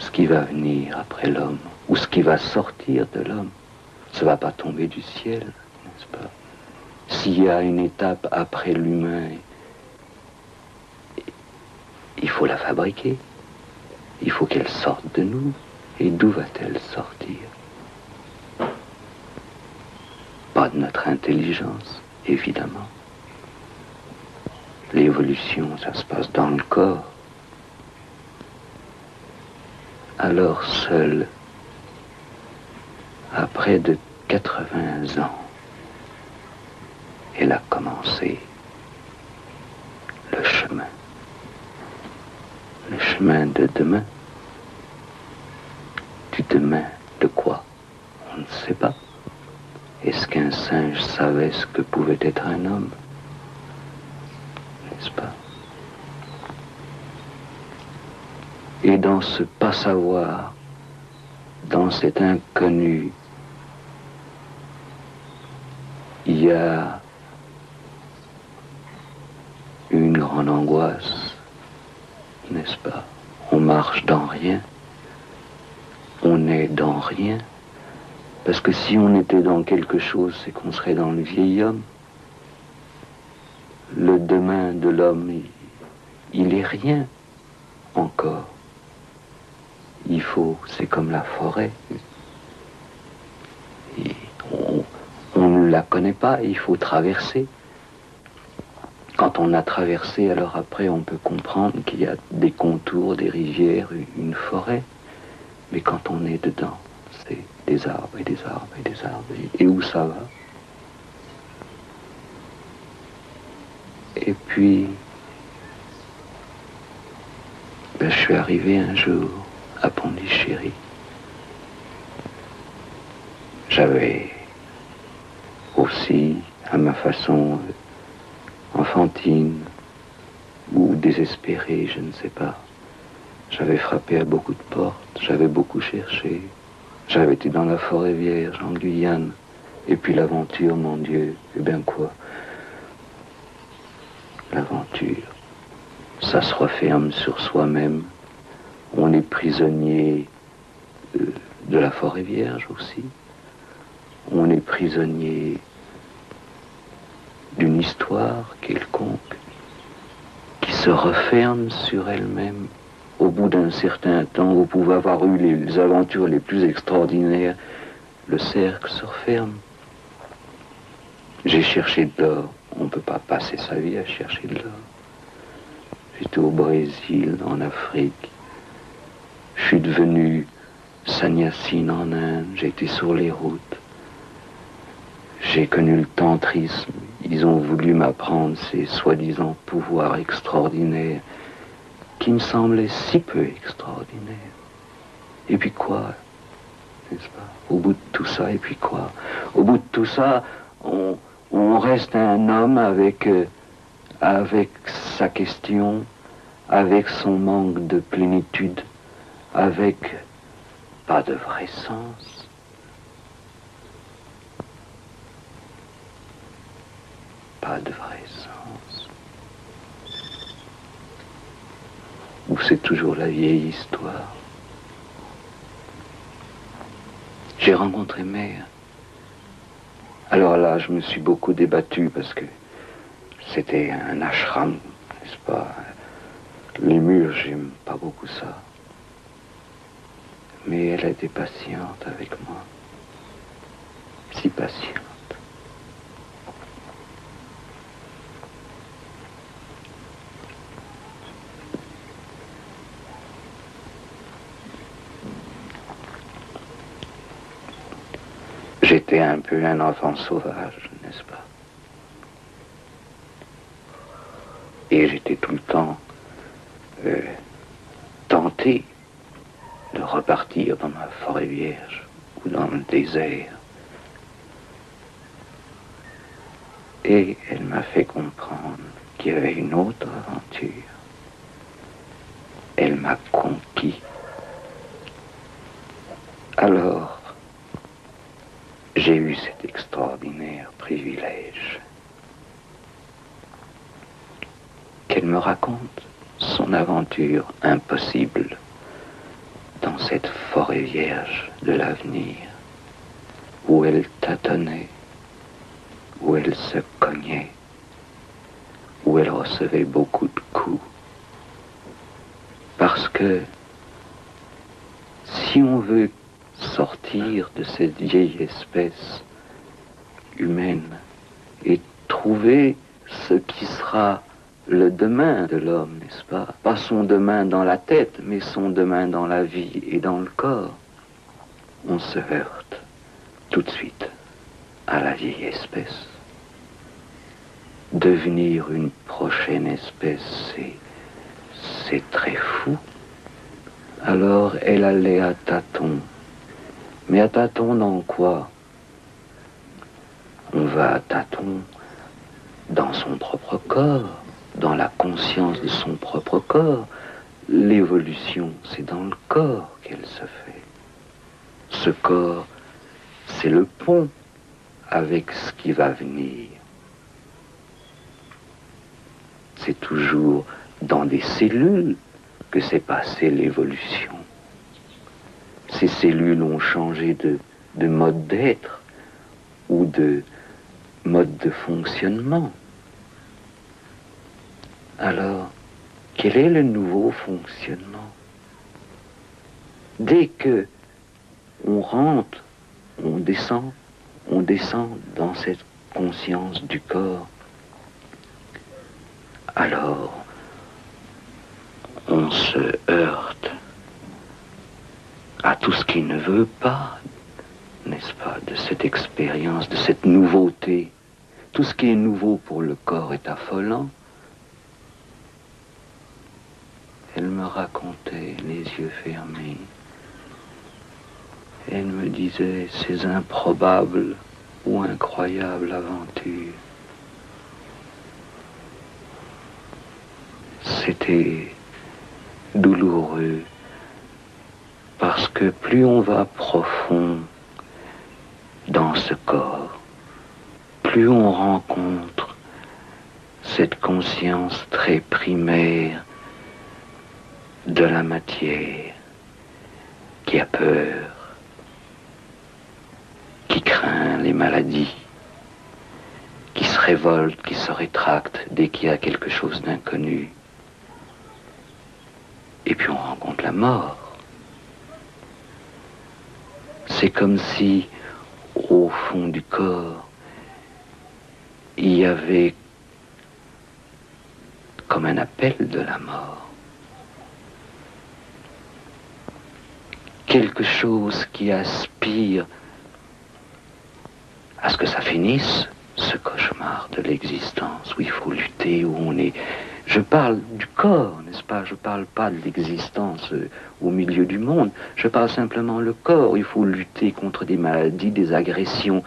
S3: Ce qui va venir après l'homme, ou ce qui va sortir de l'homme, ça ne va pas tomber du ciel, n'est-ce pas? S'il y a une étape après l'humain, il faut la fabriquer. Il faut qu'elle sorte de nous. Et d'où va-t-elle sortir? Pas de notre intelligence, évidemment. L'évolution, ça se passe dans le corps. Alors seul, à près de 80 ans, elle a commencé le chemin. Le chemin de demain. Du demain de quoi? On ne sait pas. Est-ce qu'un singe savait ce que pouvait être un homme? N'est-ce pas? Et dans ce pas savoir, dans cet inconnu, il y a une grande angoisse, n'est-ce pas? On marche dans rien, on est dans rien, parce que si on était dans quelque chose, c'est qu'on serait dans le vieil homme. Le demain de l'homme, il est rien encore. Il faut, c'est comme la forêt. Et on ne la connaît pas, il faut traverser. Quand on a traversé, alors après on peut comprendre qu'il y a des contours, des rivières, une forêt. Mais quand on est dedans, c'est des arbres et des arbres et des arbres. Et où ça va? Et puis, je suis arrivé un jour à Pondichéry. J'avais aussi, à ma façon enfantine ou désespérée, je ne sais pas, j'avais frappé à beaucoup de portes, j'avais beaucoup cherché. J'avais été dans la forêt vierge, en Guyane. Et puis l'aventure, mon Dieu, eh bien quoi? L'aventure, ça se referme sur soi-même. On est prisonnier de la forêt vierge aussi. On est prisonnier d'une histoire quelconque qui se referme sur elle-même. Au bout d'un certain temps, vous pouvez avoir eu les aventures les plus extraordinaires, le cercle se referme. J'ai cherché de l'or. On ne peut pas passer sa vie à chercher de l'or. J'étais au Brésil, en Afrique. Je suis devenu sannyasine en Inde. J'ai été sur les routes. J'ai connu le tantrisme. Ils ont voulu m'apprendre ces soi-disant pouvoirs extraordinaires qui me semblaient si peu extraordinaires. Et puis quoi, n'est-ce pas? Au bout de tout ça, et puis quoi? Au bout de tout ça, on reste un homme avec sa question, avec son manque de plénitude, avec pas de vrai sens. Pas de vrai sens. Ou c'est toujours la vieille histoire. J'ai rencontré Mère. Alors là, je me suis beaucoup débattu parce que c'était un ashram, n'est-ce pas? Les murs, j'aime pas beaucoup ça. Mais elle a été patiente avec moi. Si patiente. J'étais un peu un enfant sauvage, n'est-ce pas? Et j'étais tout le temps tenté de repartir dans ma forêt vierge ou dans le désert. Et elle m'a fait comprendre qu'il y avait une autre aventure. Elle m'a conquis. Alors, j'ai eu cet extraordinaire privilège qu'elle me raconte son aventure impossible dans cette forêt vierge de l'avenir, où elle tâtonnait, où elle se cognait, où elle recevait beaucoup de coups. Parce que si on veut sortir de cette vieille espèce humaine et trouver ce qui sera le demain de l'homme, n'est-ce pas? Pas son demain dans la tête, mais son demain dans la vie et dans le corps. On se heurte tout de suite à la vieille espèce.
S5: devenir une prochaine espèce, c'est très fou. Alors elle allait à tâtons. Mais à tâtons dans quoi? On va à tâtons dans son propre corps, dans la conscience de son propre corps. L'évolution, c'est dans le corps qu'elle se fait. Ce corps, c'est le pont avec ce qui va venir. C'est toujours dans des cellules que s'est passée l'évolution. Ces cellules ont changé de mode d'être ou de mode de fonctionnement. Alors, quel est le nouveau fonctionnement? Dès que on rentre, on descend dans cette conscience du corps, alors on se heurte à tout ce qui ne veut pas, n'est-ce pas, de cette expérience, de cette nouveauté. Tout ce qui est nouveau pour le corps est affolant. Elle me racontait, les yeux fermés. Elle me disait ces improbables ou incroyables aventures. C'était douloureux, parce que plus on va profond dans ce corps, plus on rencontre cette conscience très primaire de la matière qui a peur, qui craint les maladies, qui se révolte, qui se rétracte dès qu'il y a quelque chose d'inconnu. Et puis on rencontre la mort. C'est comme si, au fond du corps, il y avait comme un appel de la mort. Quelque chose qui aspire à ce que ça finisse, ce cauchemar de l'existence où il faut lutter, où on est... Je parle du corps, n'est-ce pas? Je parle pas de l'existence au milieu du monde. Je parle simplement le corps. Il faut lutter contre des maladies, des agressions,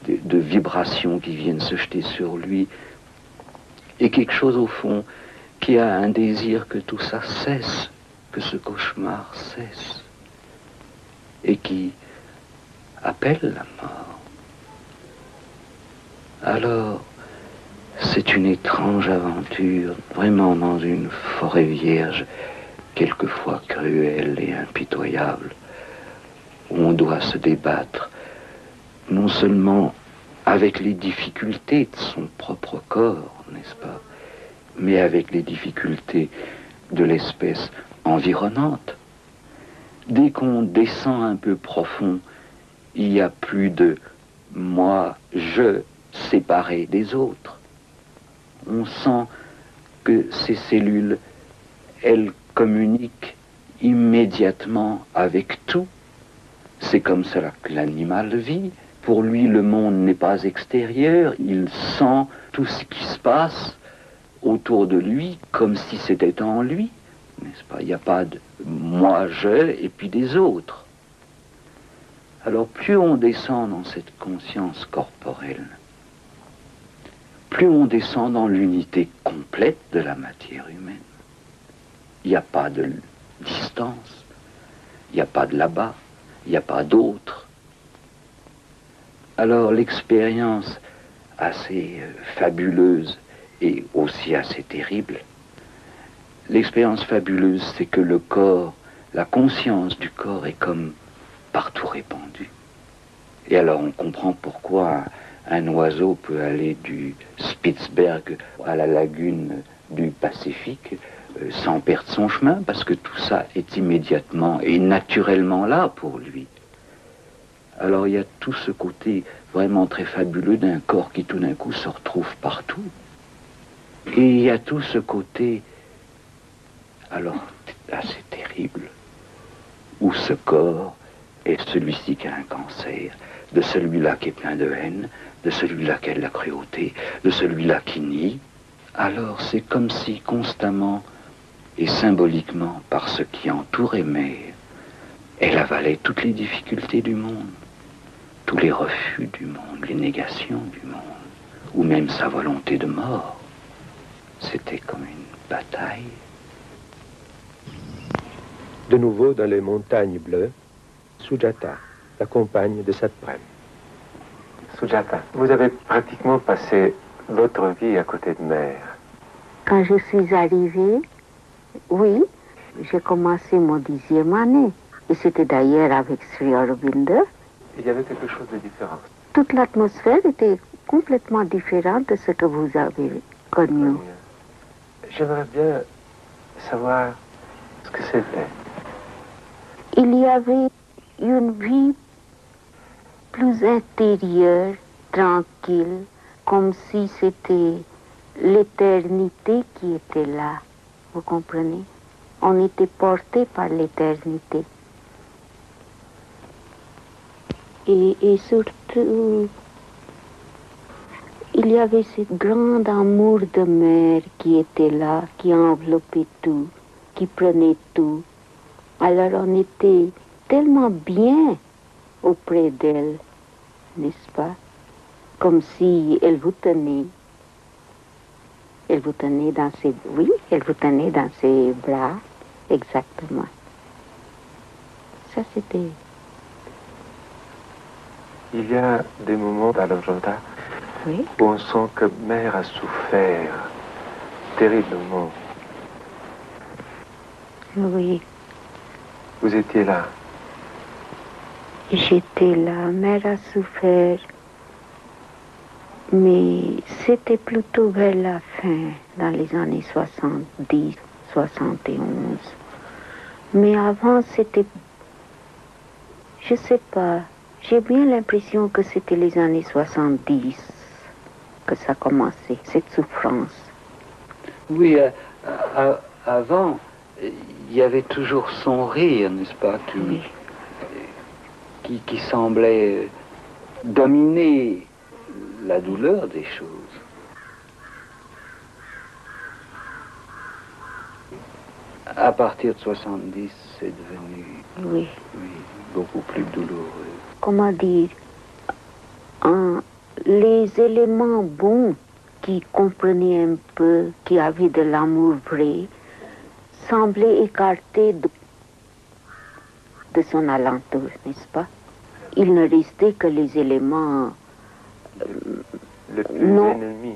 S5: de vibrations qui viennent se jeter sur lui. Et quelque chose au fond qui a un désir que tout ça cesse, que ce cauchemar cesse. Et qui appelle la mort. Alors, c'est une étrange aventure, vraiment dans une forêt vierge, quelquefois cruelle et impitoyable, où on doit se débattre, non seulement avec les difficultés de son propre corps, n'est-ce pas, mais avec les difficultés de l'espèce environnante. Dès qu'on descend un peu profond, il n'y a plus de moi, je, séparé des autres. On sent que ces cellules, elles communiquent immédiatement avec tout. C'est comme cela que l'animal vit. Pour lui, le monde n'est pas extérieur. Il sent tout ce qui se passe autour de lui comme si c'était en lui. N'est-ce pas? Il n'y a pas de moi, je, et puis des autres. Alors plus on descend dans cette conscience corporelle, plus on descend dans l'unité complète de la matière humaine. Il n'y a pas de distance, il n'y a pas de là-bas, il n'y a pas d'autre. Alors l'expérience assez fabuleuse et aussi assez terrible, l'expérience fabuleuse, c'est que le corps, la conscience du corps est comme partout répandue. Et alors on comprend pourquoi un oiseau peut aller du Spitzberg à la lagune du Pacifique sans perdre son chemin, parce que tout ça est immédiatement et naturellement là pour lui. Alors il y a tout ce côté vraiment très fabuleux d'un corps qui tout d'un coup se retrouve partout. Et il y a tout ce côté, alors assez terrible, où ce corps et celui-ci qui a un cancer, de celui-là qui est plein de haine, de celui-là qui a de la cruauté, de celui-là qui nie, alors c'est comme si constamment et symboliquement, par ce qui entourait Mère, elle avalait toutes les difficultés du monde, tous les refus du monde, les négations du monde, ou même sa volonté de mort. C'était comme une bataille.
S1: De nouveau dans les montagnes bleues, Sujata, la compagne de Satprem.
S2: Sujata, vous avez pratiquement passé votre vie à côté de Mère.
S8: Quand je suis arrivée, oui, j'ai commencé mon 10e année. Et c'était d'ailleurs avec Sri Aurobindo.
S2: Il y avait quelque chose de différent.
S8: Toute l'atmosphère était complètement différente de ce que vous avez connu.
S2: J'aimerais bien savoir ce que c'était.
S8: Il y avait une vie plus intérieure, tranquille, comme si c'était l'éternité qui était là. Vous comprenez? On était porté par l'éternité. Et surtout, il y avait ce grand amour de mère qui était là, qui enveloppait tout, qui prenait tout. Alors on était tellement bien auprès d'elle, n'est-ce pas? Comme si elle vous tenait. Elle vous tenait dans ses... Oui, elle vous tenait dans ses bras, exactement. Ça, c'était...
S2: Il y a des moments dans l'Ajanta
S8: Oui.
S2: où on sent que Mère a souffert terriblement.
S8: Oui.
S2: Vous étiez là.
S8: J'étais là, Mère a souffert. Mais c'était plutôt vers la fin, dans les années 70, 71. Mais avant, c'était... Je sais pas. J'ai bien l'impression que c'était les années 70 que ça commençait, cette souffrance.
S5: Oui, avant, il y avait toujours son rire, n'est-ce pas, qui semblait dominer la douleur des choses. À partir de 70, c'est devenu
S8: Oui.
S5: beaucoup plus douloureux.
S8: Comment dire, les éléments bons qui comprenaient un peu, qui avaient de l'amour vrai, semblaient écartés de son alentour, n'est-ce pas? Il ne restait que les éléments...
S2: Le plus ennemi.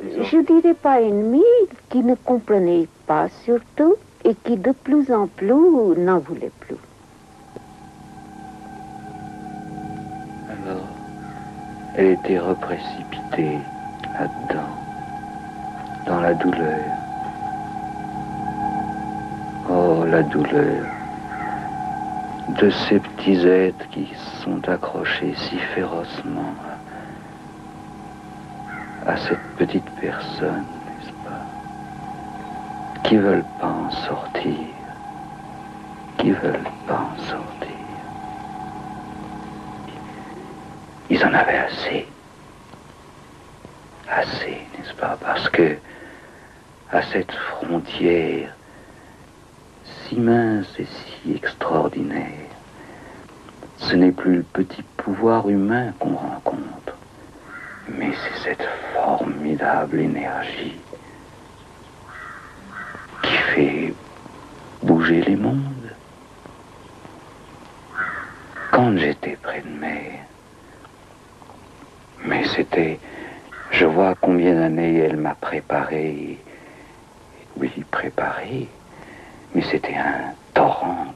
S8: Je dirais pas ennemi, qui ne comprenaient pas surtout, et qui de plus en plus n'en voulaient plus.
S5: Alors, elle était reprécipitée là-dedans, dans la douleur. Oh, la douleur de ces petits êtres qui sont accrochés si férocement à cette petite personne, n'est-ce pas, qui veulent pas en sortir, qui veulent pas en sortir. Ils en avaient assez. Assez, n'est-ce pas? Parce que à cette frontière si mince et si extraordinaire, ce n'est plus le petit pouvoir humain qu'on rencontre, mais c'est cette formidable énergie qui fait bouger les mondes. Quand j'étais près de Mère, mais c'était... Je vois combien d'années elle m'a préparé. Oui, préparé. Mais c'était un torrent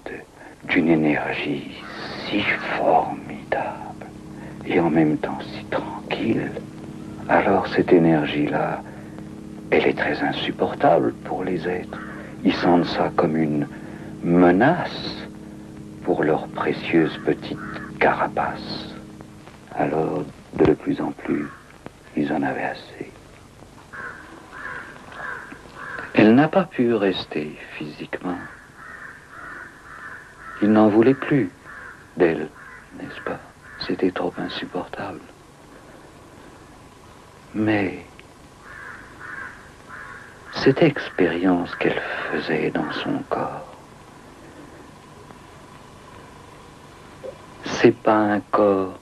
S5: d'une énergie si formidable et en même temps si tranquille. Alors cette énergie-là, elle est très insupportable pour les êtres. Ils sentent ça comme une menace pour leur précieuse petite carapace. Alors, de plus en plus, ils en avaient assez. Elle n'a pas pu rester physiquement. Il n'en voulait plus. d'elle, n'est-ce pas? C'était trop insupportable. Mais cette expérience qu'elle faisait dans son corps, c'est pas un corps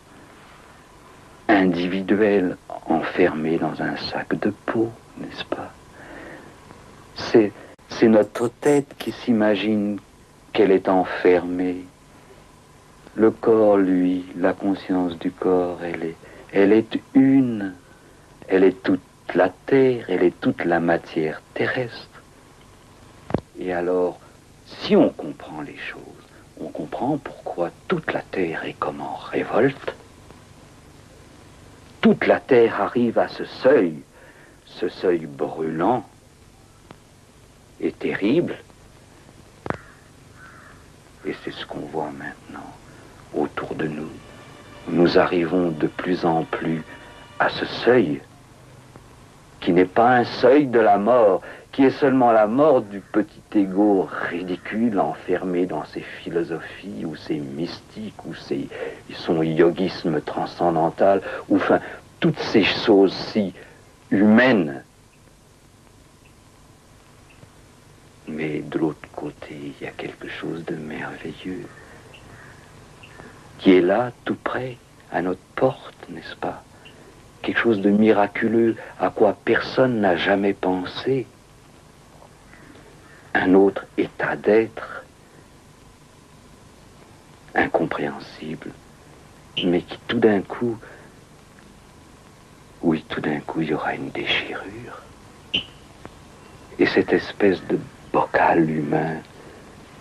S5: individuel enfermé dans un sac de peau, n'est-ce pas? C'est notre tête qui s'imagine qu'elle est enfermée. Le corps, lui, la conscience du corps, elle est une, elle est toute la terre, elle est toute la matière terrestre. Et alors, si on comprend les choses, on comprend pourquoi toute la terre est comme en révolte. Toute la terre arrive à ce seuil brûlant et terrible. Et c'est ce qu'on voit maintenant autour de nous. Nous arrivons de plus en plus à ce seuil qui n'est pas un seuil de la mort, qui est seulement la mort du petit égo ridicule enfermé dans ses philosophies ou ses mystiques ou son yogisme transcendantal, ou enfin toutes ces choses si humaines. Mais de l'autre côté, il y a quelque chose de merveilleux qui est là, tout près, à notre porte, n'est-ce pas? Quelque chose de miraculeux à quoi personne n'a jamais pensé. Un autre état d'être, incompréhensible, mais qui tout d'un coup, oui, tout d'un coup, il y aura une déchirure. Et cette espèce de bocal humain,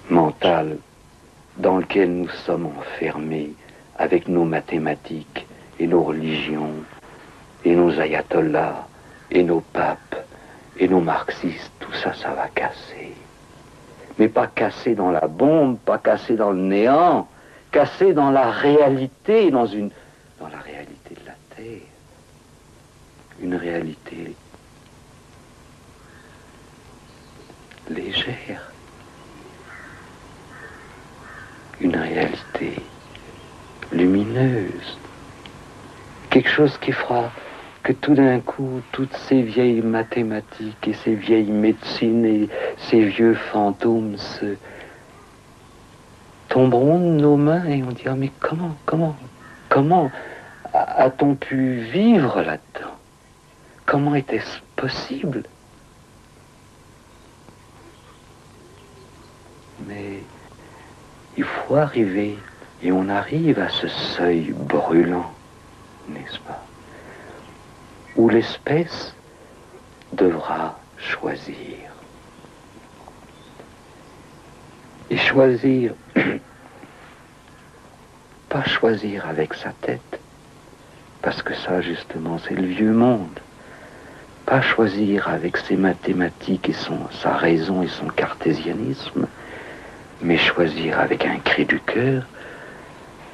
S5: mental, dans lequel nous sommes enfermés avec nos mathématiques et nos religions, et nos ayatollahs, et nos papes, et nos marxistes, tout ça, ça va casser. Mais pas casser dans la bombe, pas casser dans le néant, casser dans la réalité, dans la réalité de la Terre. Une réalité légère. Une réalité lumineuse. Quelque chose qui fera que tout d'un coup, toutes ces vieilles mathématiques et ces vieilles médecines et ces vieux fantômes tomberont de nos mains et on dira, mais comment a-t-on pu vivre là-dedans? Comment était-ce possible? Mais il faut arriver, et on arrive à ce seuil brûlant, n'est-ce pas? Où l'espèce devra choisir. Et choisir, pas choisir avec sa tête, parce que ça, justement, c'est le vieux monde. Pas choisir avec ses mathématiques et sa raison et son cartésianisme, mais choisir avec un cri du cœur,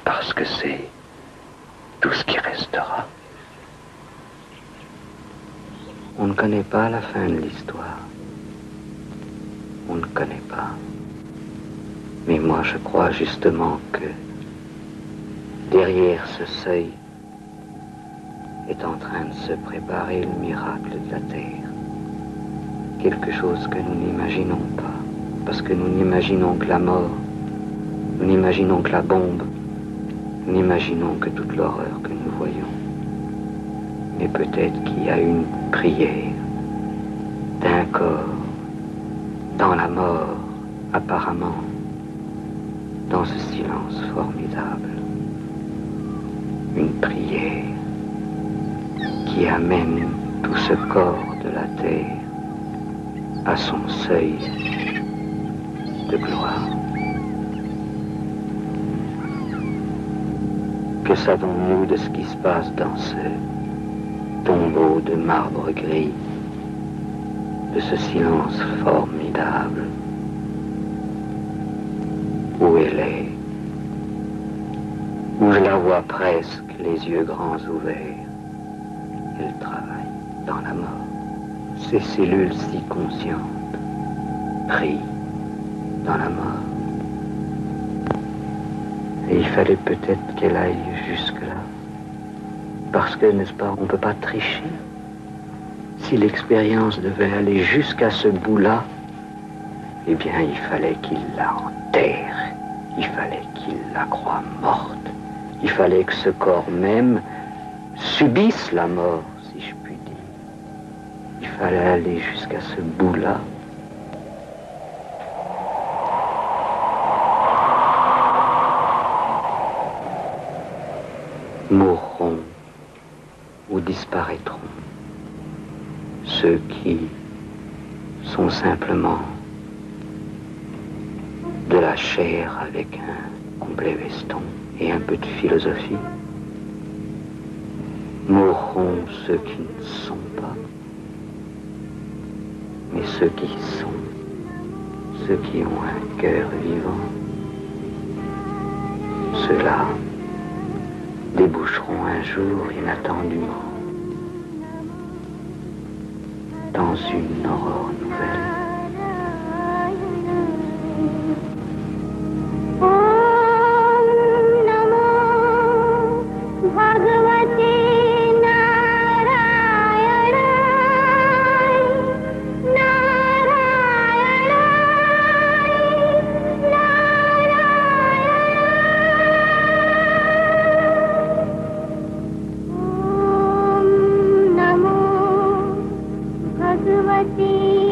S5: parce que c'est tout ce qui restera. On ne connaît pas la fin de l'histoire. On ne connaît pas. Mais moi, je crois justement que derrière ce seuil est en train de se préparer le miracle de la Terre. Quelque chose que nous n'imaginons pas. Parce que nous n'imaginons que la mort, nous n'imaginons que la bombe, nous n'imaginons que toute l'horreur que nous voyons. Mais peut-être qu'il y a une prière d'un corps dans la mort, apparemment, dans ce silence formidable. Une prière qui amène tout ce corps de la terre à son seuil de gloire. Que savons-nous de ce qui se passe dans ce tombeau de marbre gris, de ce silence formidable? Où elle est, où je la vois presque, les yeux grands ouverts. Elle travaille dans la mort. Ces cellules si conscientes prient dans la mort.
S4: Et il fallait peut-être qu'elle aille jusque-là. Parce que, n'est-ce pas, on ne peut pas tricher. Si l'expérience devait aller jusqu'à ce bout-là, eh bien, il fallait qu'il la enterre. Il fallait qu'il la croie morte. Il fallait que ce corps même subisse la mort, si je puis dire. Il fallait aller jusqu'à ce bout-là. Mourront ou disparaîtront ceux qui sont simplement de la chair avec un complet veston et un peu de philosophie. Mourront ceux qui ne sont pas, mais ceux qui sont, ceux qui ont un cœur vivant. Ceux-là déboucheront un jour inattendument dans une aurore nouvelle.
S9: Bhagavati